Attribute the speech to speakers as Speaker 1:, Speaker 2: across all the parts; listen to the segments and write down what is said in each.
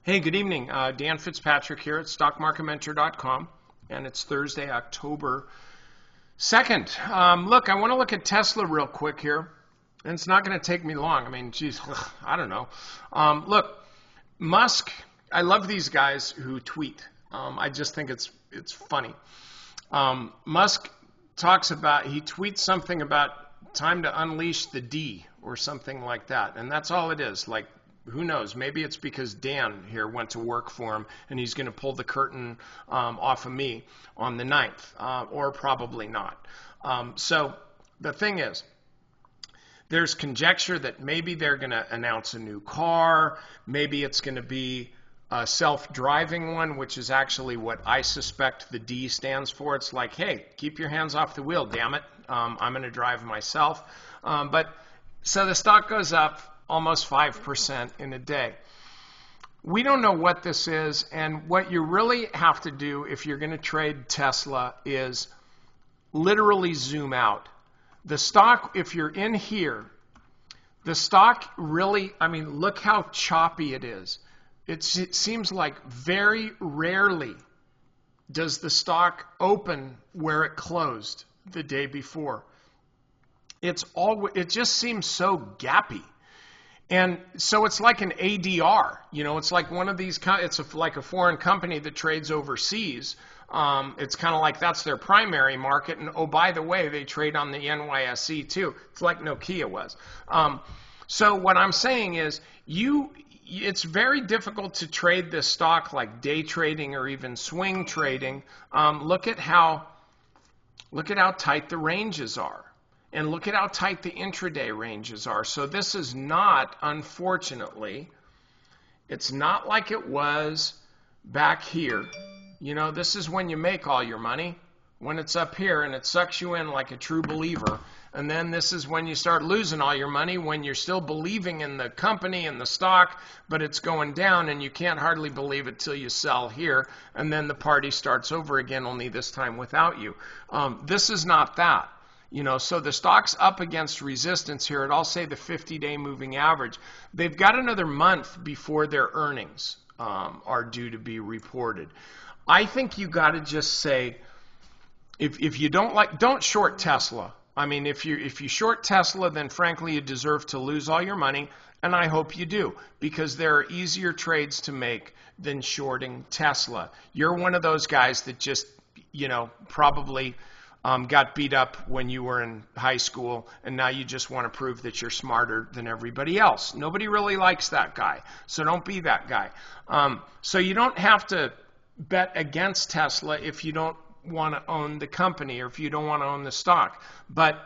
Speaker 1: Hey, good evening. Dan Fitzpatrick here at stockmarketmentor.com, and it's Thursday, October 2nd. Look, I want to look at Tesla real quick here, and it's not going to take me long. I mean, geez, I don't know. Look, Musk, I love these guys who tweet. I just think it's funny. Musk he tweets something about time to unleash the D or something like that, and that's all it is. Like, who knows? Maybe it's because Dan here went to work for him and he's going to pull the curtain off of me on the 9th, or probably not. So the thing is, there's conjecture that maybe they're going to announce a new car. Maybe it's going to be a self-driving one, which is actually what I suspect the D stands for. It's like, hey, keep your hands off the wheel, damn it. I'm going to drive myself. So the stock goes up almost 5% in a day. We don't know what this is, and what you really have to do if you're going to trade Tesla is literally zoom out. The stock, if you're in here, the stock really, I mean, look how choppy it is. It seems like very rarely does the stock open where it closed the day before. It just seems so gappy. And so it's like an ADR, it's like one of these, like a foreign company that trades overseas. It's kind of like that's their primary market. And oh, by the way, they trade on the NYSE too. It's like Nokia was. So what I'm saying is it's very difficult to trade this stock like day trading or even swing trading. Look at how tight the ranges are. And look at how tight the intraday ranges are. So this is not, unfortunately, it's not like it was back here. This is when you make all your money, when it's up here and it sucks you in like a true believer. And then this is when you start losing all your money, when you're still believing in the company and the stock, but it's going down and you can't hardly believe it till you sell here. And then the party starts over again, only this time without you. This is not that. So the stock's up against resistance here at, I'll say, the 50-day moving average. They've got another month before their earnings are due to be reported. I think you got to just say, if you don't short Tesla. I mean, if you short Tesla, then frankly you deserve to lose all your money, and I hope you do, because there are easier trades to make than shorting Tesla. You're one of those guys that just, probably got beat up when you were in high school, and now you just want to prove that you're smarter than everybody else. Nobody really likes that guy, so don't be that guy. So you don't have to bet against Tesla if you don't want to own the company or if you don't want to own the stock. But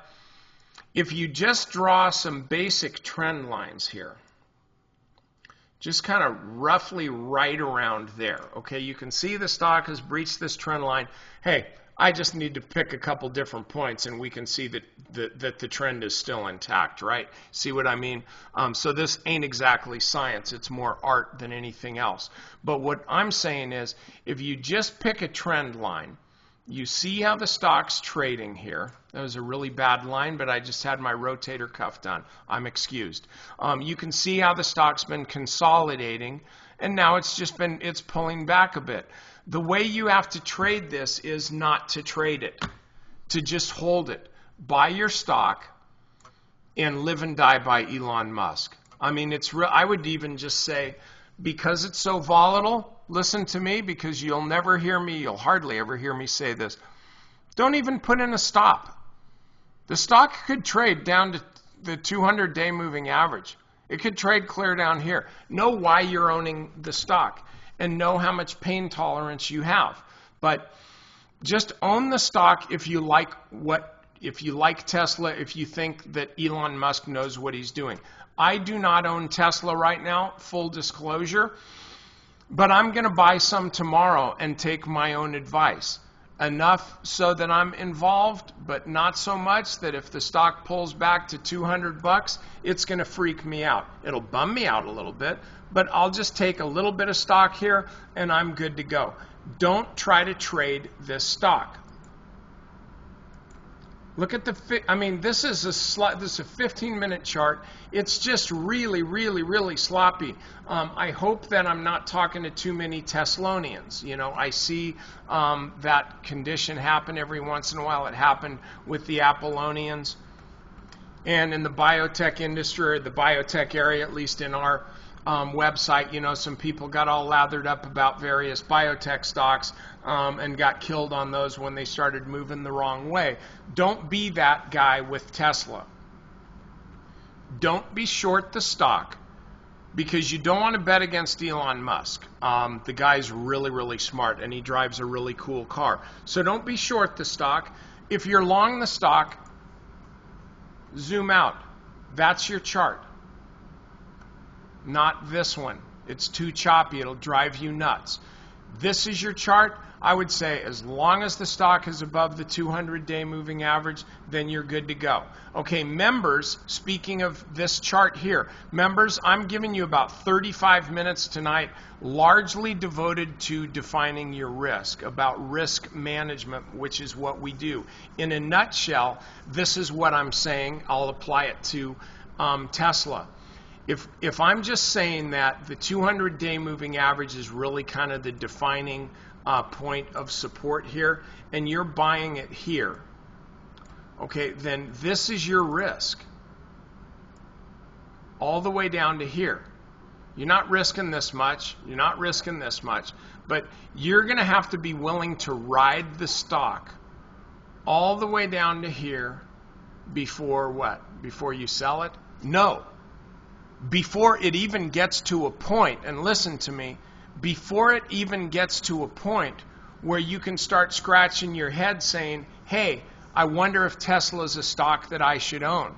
Speaker 1: if you just draw some basic trend lines here, just kind of roughly right around there, okay, you can see the stock has breached this trend line. Hey, I just need to pick a couple different points and we can see that the trend is still intact, right? See what I mean? So this ain't exactly science. It's more art than anything else. But what I'm saying is, if you just pick a trend line, you see how the stock's trading here. That was a really bad line, but I just had my rotator cuff done. I'm excused. You can see how the stock's been consolidating, and now it's pulling back a bit. The way you have to trade this is not to trade it, to just hold it. Buy your stock and live and die by Elon Musk. I mean, I would even just say, because it's so volatile, listen to me, because you'll hardly ever hear me say this. Don't even put in a stop. The stock could trade down to the 200-day moving average. It could trade clear down here. Know why you're owning the stock and know how much pain tolerance you have. But just own the stock if you like Tesla, if you think that Elon Musk knows what he's doing. I do not own Tesla right now, full disclosure, but I'm going to buy some tomorrow and take my own advice. Enough so that I'm involved, but not so much that if the stock pulls back to $200, it's going to freak me out. It'll bum me out a little bit, but I'll just take a little bit of stock here and I'm good to go. Don't try to trade this stock. Look at I mean, this is a 15-minute chart. It's just really, really, really sloppy. I hope that I'm not talking to too many Teslonians. You know, I see that condition happen every once in a while. It happened with the Apollonians. And in the biotech industry, or the biotech area, at least in our website, you know, some people got all lathered up about various biotech stocks and got killed on those when they started moving the wrong way. Don't be that guy with Tesla. Don't be short the stock, because you don't want to bet against Elon Musk. The guy's really, really smart, and he drives a really cool car. So don't be short the stock. If you're long the stock, zoom out. That's your chart. Not this one. It's too choppy. It'll drive you nuts. This is your chart. I would say as long as the stock is above the 200-day moving average, then you're good to go. Okay, members, speaking of this chart here, members, I'm giving you about 35 minutes tonight, largely devoted to defining your risk, about risk management, which is what we do. In a nutshell, this is what I'm saying. I'll apply it to Tesla. If I'm just saying that the 200-day moving average is really kind of the defining point of support here, and you're buying it here, okay, then this is your risk all the way down to here. You're not risking this much. You're not risking this much. But you're going to have to be willing to ride the stock all the way down to here before what? Before you sell it? No. Before it even gets to a point, and listen to me, before it even gets to a point where you can start scratching your head saying, hey, I wonder if Tesla is a stock that I should own.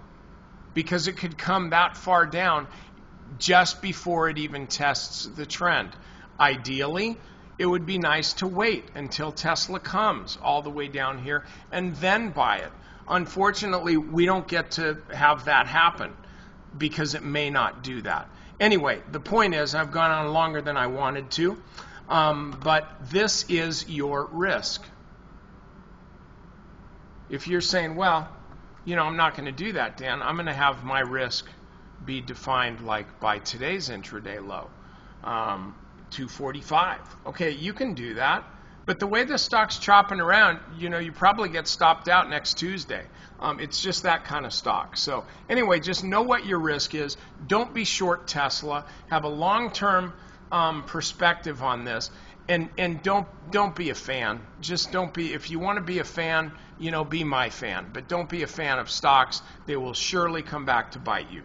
Speaker 1: Because it could come that far down just before it even tests the trend. Ideally, it would be nice to wait until Tesla comes all the way down here and then buy it. Unfortunately, we don't get to have that happen, because it may not do that. Anyway, the point is, I've gone on longer than I wanted to, but this is your risk. If you're saying, well, you know, I'm not going to do that, Dan, I'm going to have my risk be defined like by today's intraday low, 245. Okay, you can do that. But the way the stock's chopping around, you know, you probably get stopped out next Tuesday. It's just that kind of stock. So anyway, just know what your risk is. Don't be short Tesla. Have a long-term perspective on this, and don't be a fan. Just don't be. If you want to be a fan, you know, be my fan. But don't be a fan of stocks. They will surely come back to bite you.